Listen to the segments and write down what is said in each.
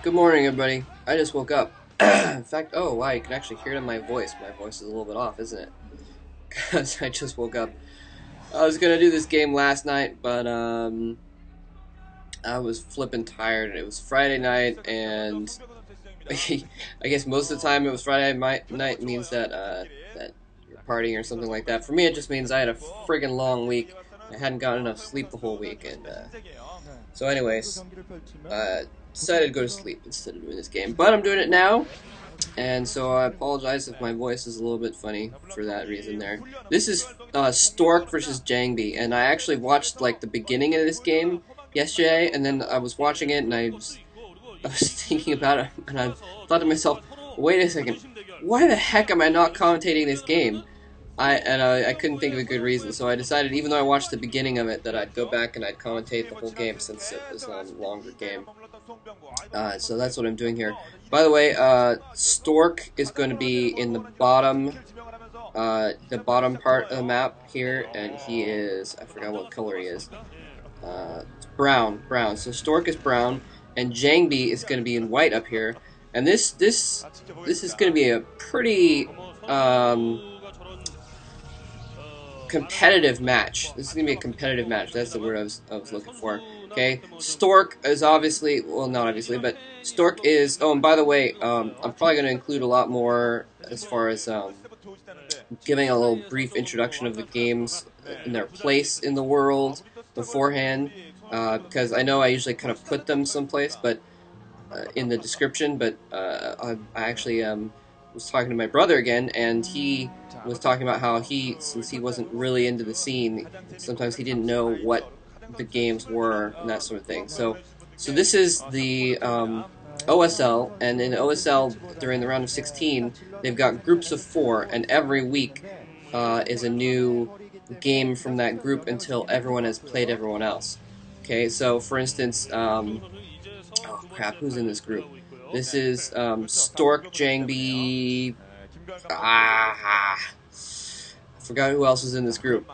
Good morning, everybody. I just woke up. In fact, oh wow, you can actually hear it in my voice. My voice is a little bit off, isn't it? Because I just woke up. I was gonna do this game last night, but I was flipping tired. It was Friday night, and I guess most of the time it was Friday night means that that you're partying or something like that. For me, it just means I had a friggin' long week. I hadn't gotten enough sleep the whole week, and so anyways, decided to go to sleep instead of doing this game. But I'm doing it now, and so I apologize if my voice is a little bit funny for that reason there. This is Stork versus Jangbi, and I actually watched like the beginning of this game yesterday, and then I was watching it, and I was thinking about it, and I thought to myself, wait a second, why the heck am I not commentating this game? I couldn't think of a good reason, so I decided, even though I watched the beginning of it, that I'd go back and I'd commentate the whole game since it was a longer game. So that's what I'm doing here. By the way, Stork is going to be in the bottom part of the map here, and he is, I forgot what color he is. It's brown. So Stork is brown, and Jangbi is going to be in white up here. And this is going to be a pretty competitive match. This is going to be a competitive match. That's the word I was looking for. Okay, Stork is obviously, well, not obviously, but Stork is, oh, and by the way, I'm probably going to include a lot more as far as giving a little brief introduction of the games and their place in the world beforehand, because I know I usually kind of put them someplace, but in the description, but I actually was talking to my brother again, and he was talking about how since he wasn't really into the scene, sometimes he didn't know what the games were and that sort of thing. So this is the OSL, and in OSL during the round of 16, they've got groups of 4, and every week is a new game from that group until everyone has played everyone else. Okay, so for instance, oh crap, who's in this group? This is Stork, Jangbi. Forgot who else was in this group.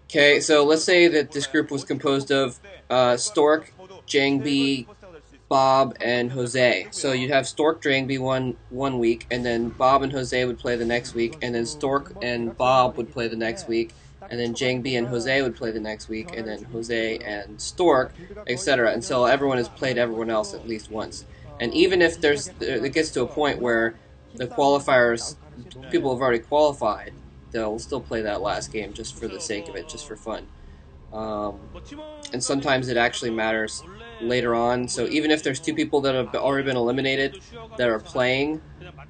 Okay, so let's say that this group was composed of Stork, Jangbi, Bob, and Jose. So you'd have Stork, Jangbi one week, and then Bob and Jose would play the next week, and then Stork and Bob would play the next week, and then Jangbi and Jose would play the next week, and then Jose and Stork, etc. until everyone has played everyone else at least once. And even if it gets to a point where the qualifiers, people have already qualified, they'll still play that last game just for the sake of it, just for fun. And sometimes it actually matters later on. So even if there's 2 people that have already been eliminated that are playing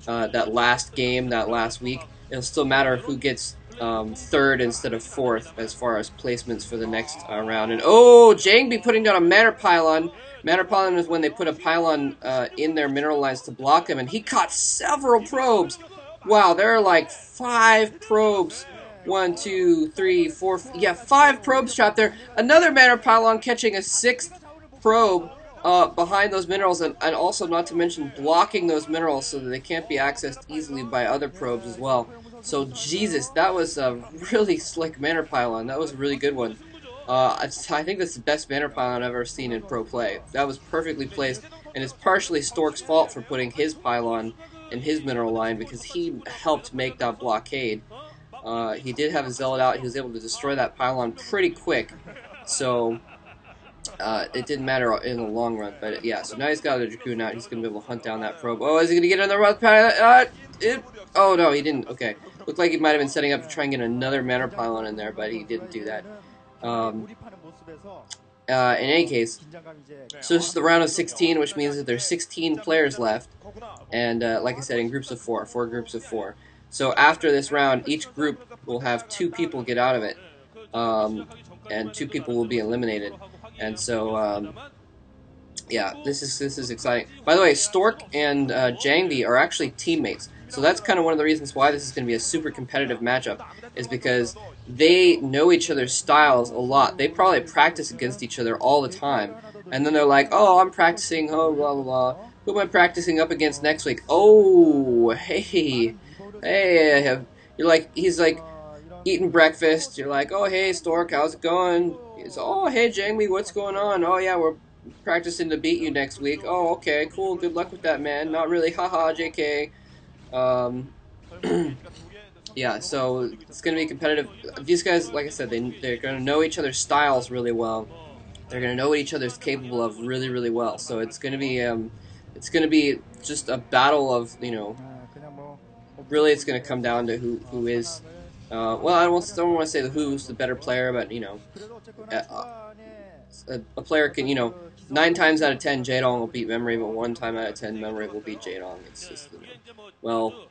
that last game, that last week, it'll still matter who gets 3rd instead of 4th as far as placements for the next round. And oh, Jangbi putting down a Manor Pylon. Manor Pylon is when they put a pylon in their mineral lines to block them, and he caught several probes. Wow, there are like 5 probes. 1, 2, 3, 4, yeah, 5 probes trapped there. Another Manor Pylon catching a 6th probe behind those minerals, and also not to mention blocking those minerals so that they can't be accessed easily by other probes as well. So Jesus, that was a really slick Manor Pylon. That was a really good one. I think that's the best Manor Pylon I've ever seen in pro play. That was perfectly placed, and it's partially Stork's fault for putting his pylon in his mineral line because he helped make that blockade. He did have a zealot out. He was able to destroy that pylon pretty quick, so it didn't matter in the long run. But yeah, so now he's got a Dracoon out. He's going to be able to hunt down that probe. Oh, is he going to get another pylon? Oh no, he didn't. Okay, looked like he might have been setting up to try and get another Manor Pylon in there, but he didn't do that. In any case, so this is the round of 16, which means that there's 16 players left, and like I said, in groups of 4 groups of 4. So after this round, each group will have 2 people get out of it, and 2 people will be eliminated. And so, yeah, this is exciting. By the way, Stork and Jangbi are actually teammates, so that's kind of one of the reasons why this is going to be a super competitive matchup, is because they know each other's styles a lot. They probably practice against each other all the time, and then they're like, oh, I'm practicing, oh, blah, blah, blah. Who am I practicing up against next week? Oh, hey, you're like, he's like, eating breakfast. You're like, oh, hey, Stork, how's it going? He's, oh, hey, Jangbi, what's going on? Oh, yeah, we're practicing to beat you next week. Oh, okay, cool, good luck with that, man. Not really, haha, JK. Um, yeah, so it's going to be competitive. These guys, like I said, they're going to know each other's styles really well. They're going to know what each other's capable of really, really well. So it's going to be just a battle of, really it's going to come down to who is, well, don't want to say who's the better player, but, a player can, 9 times out of 10 Jaedong will beat Memory, but 1 time out of 10 Memory will beat Jaedong. It's just, well,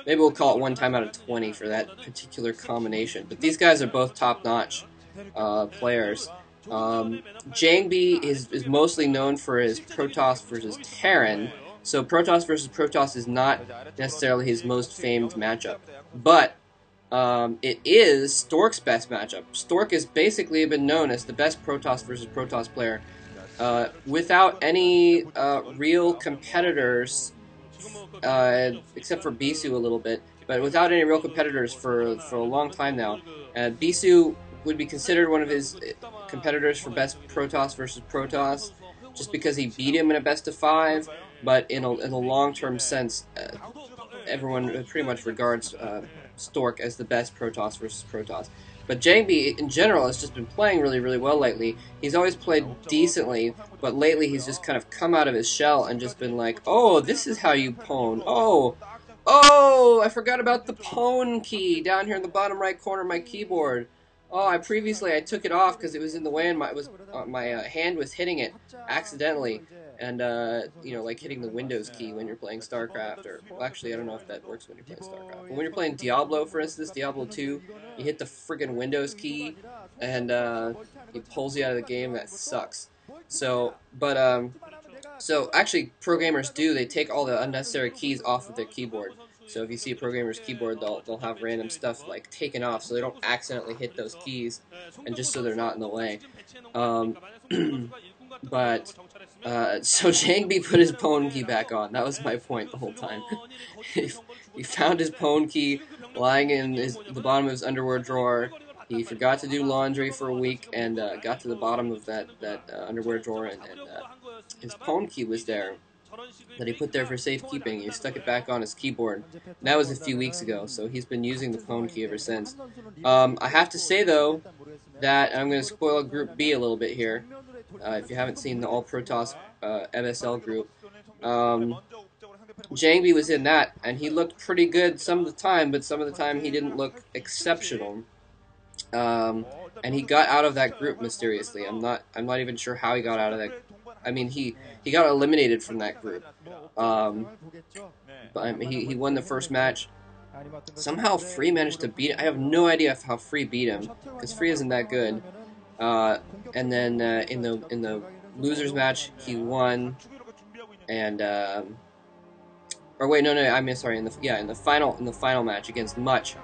maybe we'll call it 1 time out of 20 for that particular combination. But these guys are both top-notch players. Jangbi is mostly known for his Protoss versus Terran, so Protoss versus Protoss is not necessarily his most famed matchup, but it is Stork's best matchup. Stork has basically been known as the best Protoss versus Protoss player, without any real competitors, except for Bisu a little bit, but without any real competitors for a long time now. Bisu would be considered one of his competitors for best Protoss versus Protoss, just because he beat him in a best of 5. But in a long-term sense, everyone pretty much regards Stork as the best Protoss versus Protoss. But Jangbi, in general, has just been playing really, really well lately. He's always played decently, but lately he's just kind of come out of his shell and just been like, oh, this is how you pwn. Oh, I forgot about the pwn key down here in the bottom right corner of my keyboard. Oh, I took it off because it was in the way and my hand was hitting it accidentally. And, like hitting the Windows key when you're playing StarCraft, or, well, actually, I don't know if that works when you're playing StarCraft. But when you're playing Diablo, for instance, Diablo 2, you hit the friggin' Windows key, and, it pulls you out of the game. That sucks. So, but, so, actually, programmers they take all the unnecessary keys off of their keyboard. So if you see a programmer's keyboard, they'll have random stuff, like, taken off so they don't accidentally hit those keys, and just so they're not in the way. But, so Jangbi put his pwn key back on. That was my point the whole time. He found his pwn key lying in the bottom of his underwear drawer. He forgot to do laundry for a week and got to the bottom of that underwear drawer, and his pwn key was there that he put there for safekeeping. He stuck it back on his keyboard. And that was a few weeks ago, so he's been using the pwn key ever since. I have to say, though, that I'm going to spoil Group B a little bit here. If you haven't seen the All Protoss MSL group, Jangbi was in that, and he looked pretty good some of the time, but some of the time he didn't look exceptional. And he got out of that group mysteriously. I'm not even sure how he got out of that. I mean, he got eliminated from that group. But he won the first match. Somehow Free managed to beat him. I have no idea how Free beat him, because Free isn't that good. And then in the losers match he won, and or wait, no, I mean, sorry, in the final match against Much,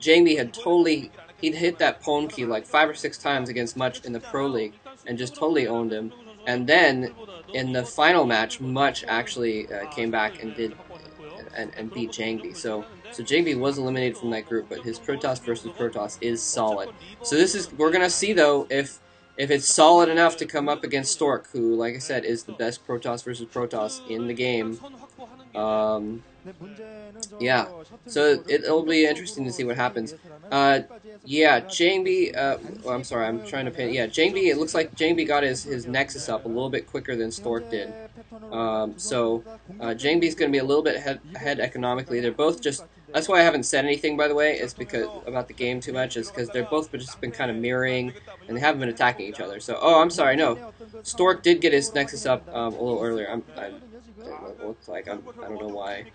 Jangbi had he'd hit that pwn key like 5 or 6 times against Much in the Pro League and just totally owned him. And then in the final match, Much actually came back and did and beat Jangbi. So Jangbi was eliminated from that group, but his Protoss versus Protoss is solid. So we're gonna see though if it's solid enough to come up against Stork, who, like I said, is the best Protoss versus Protoss in the game. Yeah, so it'll be interesting to see what happens. Yeah, Jangbi, I'm sorry, I'm trying to pin, yeah, Jangbi, it looks like Jangbi got his Nexus up a little bit quicker than Stork did. Jangbi's going to be a little bit ahead economically. They're both just, that's why I haven't said anything, by the way, is because, about the game too much, is because they're both just been kind of mirroring, and they haven't been attacking each other. So, oh, I'm sorry, no, Stork did get his Nexus up a little earlier. It looks like, I don't know why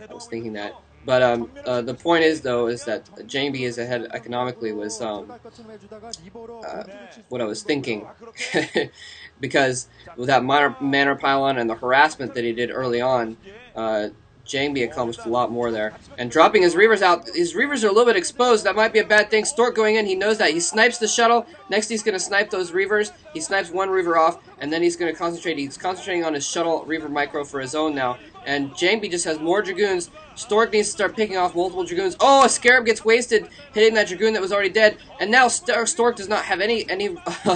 I was thinking that. But the point is, though, is that Jangbi is ahead economically was what I was thinking. Because with that Manor Pylon and the harassment that he did early on, Jangbi accomplished a lot more there. And dropping his Reavers out, his Reavers are a little bit exposed. That might be a bad thing. Stork going in, he knows that. He snipes the shuttle. Next he's going to snipe those Reavers. He snipes one Reaver off, and then he's going to concentrate. He's concentrating on his shuttle Reaver micro for his own now. And Jangbi just has more Dragoons. Stork needs to start picking off multiple Dragoons. Oh, a Scarab gets wasted, hitting that Dragoon that was already dead. And now Stork does not have any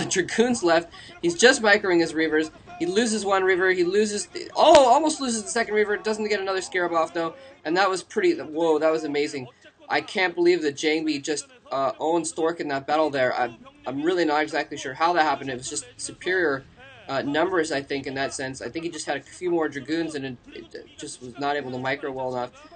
Dragoons left. He's just microing his Reavers. He loses one Reaver. He loses... almost loses the second Reaver. Doesn't get another Scarab off, though. And that was pretty... Whoa, that was amazing. I can't believe that Jangbi just owned Stork in that battle there. I'm really not exactly sure how that happened. It was just superior numbers, I think, in that sense. I think he just had a few more Dragoons and it just was not able to micro well enough.